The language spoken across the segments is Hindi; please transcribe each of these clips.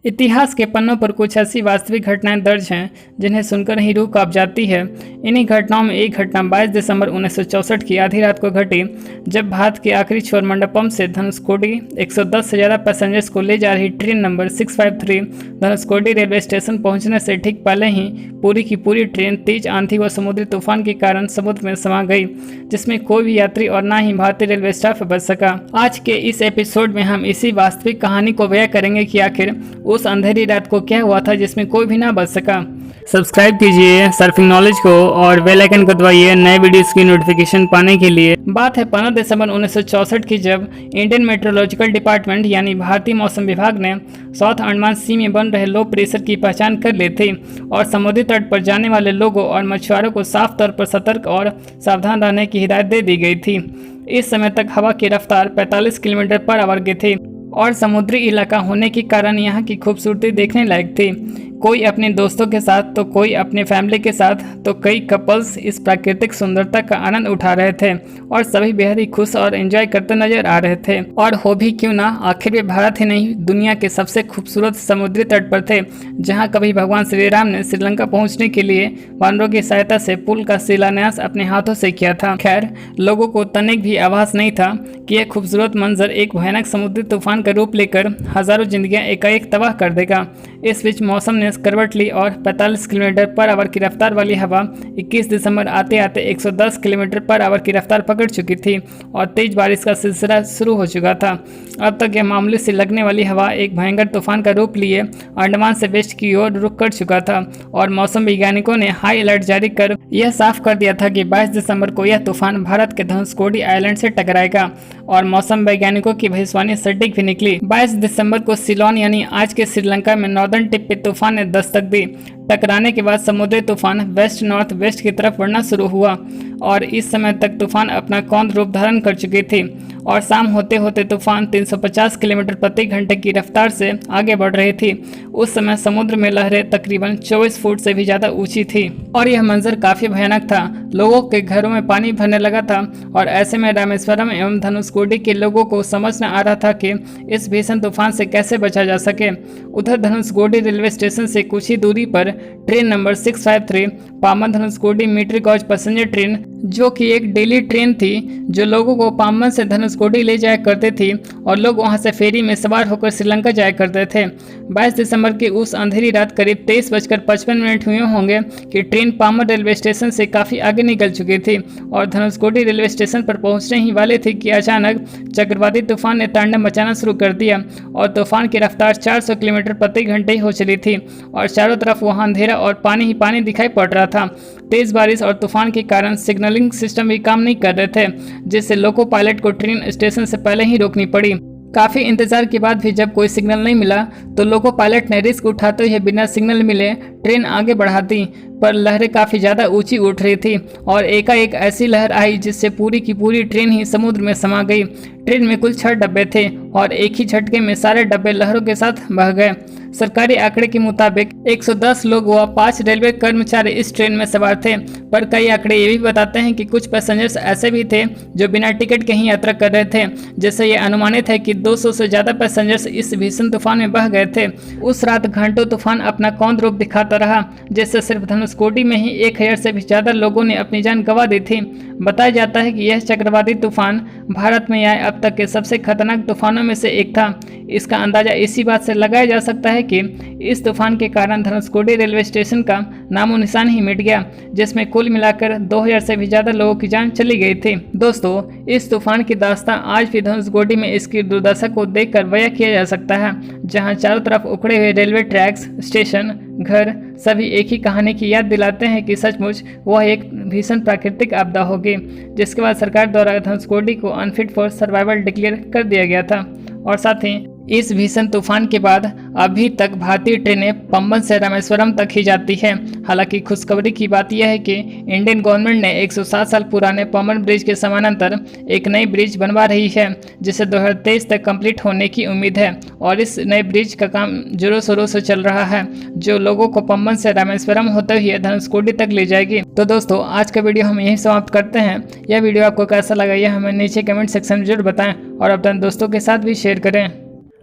इतिहास के पन्नों पर कुछ ऐसी वास्तविक घटनाएं दर्ज हैं जिन्हें सुनकर ही रूह कांप जाती है। इन्हीं घटनाओं में एक घटना 22 दिसंबर 1964 की आधी रात को घटी, जब भारत के आखिरी छोर मंडपम से धनुषकोडी 110 से ज़्यादा पैसेंजर्स को ले जा रही train number 653 Dhanushkodi railway station पहुंचने से ठीक पहले ही पूरी की पूरी ट्रेन तेज आंधी व समुद्री तूफान के कारण समुद्र में समा गई, जिसमें कोई भी यात्री और ना ही भारतीय रेलवे स्टाफ बच सका। आज के इस एपिसोड में हम इसी वास्तविक कहानी को बयां करेंगे कि आखिर उस अंधेरी रात को क्या हुआ था जिसमें कोई भी ना बच सका। सब्सक्राइब कीजिए सर्फिंग नॉलेज को और बेल आइकन को दबाइए नए वीडियोस की नोटिफिकेशन पाने के लिए। बात है 15 दिसंबर 1964 की, जब इंडियन मेट्रोलॉजिकल डिपार्टमेंट यानी भारतीय मौसम विभाग ने साउथ अंडमान सी में बन रहे लो प्रेशर की पहचान कर ली थी और समुद्री तट पर जाने वाले लोगों और मछुआरों को साफ तौर पर सतर्क और सावधान रहने की हिदायत दे दी गई थी। इस समय तक हवा की रफ्तार 45 किलोमीटर पर आवर की थी और समुद्री इलाका होने के कारण यहाँ की खूबसूरती देखने लायक थी। कोई अपने दोस्तों के साथ तो कोई अपने फैमिली के साथ, तो कई कपल्स इस प्राकृतिक सुंदरता का आनंद उठा रहे थे और सभी बेहद ही खुश और एंजॉय करते नजर आ रहे थे। और हो भी क्यों ना, आखिर वे भारत ही नहीं दुनिया के सबसे खूबसूरत समुद्री तट पर थे, जहाँ कभी भगवान श्री राम ने श्रीलंका पहुँचने के लिए वानरों की सहायता से पुल का शिलान्यास अपने हाथों से किया था। खैर, लोगों को तनिक भी आभास नहीं था कि यह खूबसूरत मंजर एक भयानक समुद्री तूफान का रूप लेकर हजारों जिंदगियां एकाएक तबाह कर देगा। इस बीच मौसम ने करवट ली और 45 किलोमीटर पर आवर की रफ्तार वाली हवा 21 दिसंबर आते आते 110 किलोमीटर पर आवर की रफ्तार पकड़ चुकी थी और तेज बारिश का सिलसिला शुरू हो चुका था। अब तक यह मामूली से लगने वाली हवा एक भयंकर तूफान का रूप लिए अंडमान से वेस्ट की ओर रुख कर चुका था और मौसम वैज्ञानिकों ने हाई अलर्ट जारी कर यह साफ कर दिया था कि 22 दिसंबर को यह तूफान भारत के धनुषकोडी आइलैंड से टकराएगा और मौसम वैज्ञानिकों की भविष्यवाणी सटीक भी निकली। 22 दिसंबर को सिलोन यानी आज के श्रीलंका में नॉर्दर्न टिप पे तूफान ने दस्तक दी। टकराने के बाद समुद्री तूफान वेस्ट नॉर्थ वेस्ट की तरफ बढ़ना शुरू हुआ और इस समय तक तूफान अपना कौंध रूप धारण कर चुकी थी और शाम होते होते तूफान 350 किलोमीटर प्रति घंटे की रफ्तार से आगे बढ़ रही थी। उस समय समुद्र में लहरें तकरीबन 24 फुट से भी ज़्यादा ऊंची थी और यह मंजर काफ़ी भयानक था। लोगों के घरों में पानी भरने लगा था और ऐसे में रामेश्वरम एवं धनुषकोडी के लोगों को समझ न आ रहा था कि इस भीषण तूफान से कैसे बचा जा सके। उधर धनुषकोडी रेलवे स्टेशन से कुछ ही दूरी पर train number 653 Pamban Dhanushkodi metre gauge passenger train, जो कि एक डेली ट्रेन थी जो लोगों को पामन से धनुषकोडी ले जाया करते थी और लोग वहां से फेरी में सवार होकर श्रीलंका जाया करते थे। 22 दिसंबर की उस अंधेरी रात करीब 23:55 हुए होंगे कि ट्रेन पामन रेलवे स्टेशन से काफ़ी आगे निकल चुकी थी और धनुषकोडी रेलवे स्टेशन पर पहुंचने ही वाले थे कि अचानक चक्रवाती तूफान ने तांडव मचाना शुरू कर दिया और तूफान की रफ्तार 400 किलोमीटर प्रति घंटे हो चली थी और चारों तरफ वहाँ अंधेरा और पानी ही पानी दिखाई पड़ रहा था। तेज बारिश और तूफान के कारण सिग्नलिंग सिस्टम भी काम नहीं कर रहे थे, जिससे लोको पायलट को ट्रेन स्टेशन से पहले ही रोकनी पड़ी। काफ़ी इंतजार के बाद भी जब कोई सिग्नल नहीं मिला तो लोको पायलट ने रिस्क उठाते हुए बिना सिग्नल मिले ट्रेन आगे बढ़ा दी, पर लहरें काफ़ी ज़्यादा ऊंची उठ रही थी और एकाएक ऐसी लहर आई जिससे पूरी की पूरी ट्रेन ही समुद्र में समा गई। ट्रेन में कुल 6 डब्बे थे और एक ही झटके में सारे डब्बे लहरों के साथ बह गए। सरकारी आंकड़े के मुताबिक 110 लोग व 5 रेलवे कर्मचारी इस ट्रेन में सवार थे, पर कई आंकड़े ये भी बताते हैं कि कुछ पैसेंजर्स ऐसे भी थे जो बिना टिकट के ही यात्रा कर रहे थे, जिससे ये अनुमानित है कि 200 से ज़्यादा पैसेंजर्स इस भीषण तूफान में बह गए थे। उस रात घंटों तूफान अपना कौंध रूप दिखाता रहा, जिससे सिर्फ धनुषकोडी में ही 1000 से भी ज़्यादा लोगों ने अपनी जान गंवा दी थी। बताया जाता है कि यह चक्रवाती तूफान भारत में आए अब तक के सबसे खतरनाक तूफानों में से एक था। इसका अंदाजा इसी बात से लगाया जा सकता है कि इस तूफान के कारण धनुषकोडी रेलवे स्टेशन का नामो निशान ही मिट गया, जिसमें कुल मिलाकर 2000 से भी ज़्यादा लोगों की जान चली गई थी। दोस्तों, इस तूफान की दास्तां आज भी धनुषकोडी में इसकी दुर्दशा को देखकर बयां किया जा सकता है, जहां चारों तरफ उखड़े हुए रेलवे ट्रैक्स, स्टेशन, घर सभी एक ही कहानी की याद दिलाते हैं कि सचमुच वह एक भीषण प्राकृतिक आपदा होगी, जिसके बाद सरकार द्वारा धनुषकोडी को अनफिट फॉर सर्वाइवल डिक्लेयर कर दिया गया था। और साथ ही इस भीषण तूफान के बाद अभी तक भारतीय ट्रेनें पम्बन से रामेश्वरम तक ही जाती है। हालांकि खुशखबरी की बात यह है कि इंडियन गवर्नमेंट ने 107 साल पुराने पम्बन ब्रिज के समानांतर एक नई ब्रिज बनवा रही है, जिसे 2023 तक कंप्लीट होने की उम्मीद है और इस नए ब्रिज का काम जोरों शोरों से चल रहा है, जो लोगों को पम्बन से रामेश्वरम होते हुए धनुषकोडी तक ले जाएगी। तो दोस्तों, आज का वीडियो हम यहीं समाप्त करते हैं। यह वीडियो आपको कैसा लगा यह हमें नीचे कमेंट सेक्शन में जरूर बताएं और अपने दोस्तों के साथ भी शेयर करें।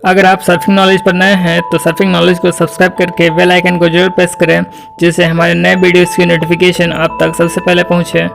अगर आप सर्फिंग नॉलेज पर नए हैं तो सर्फिंग नॉलेज को सब्सक्राइब करके बेल आइकन को जरूर प्रेस करें, जिससे हमारे नए वीडियोस की नोटिफिकेशन आप तक सबसे पहले पहुंचे।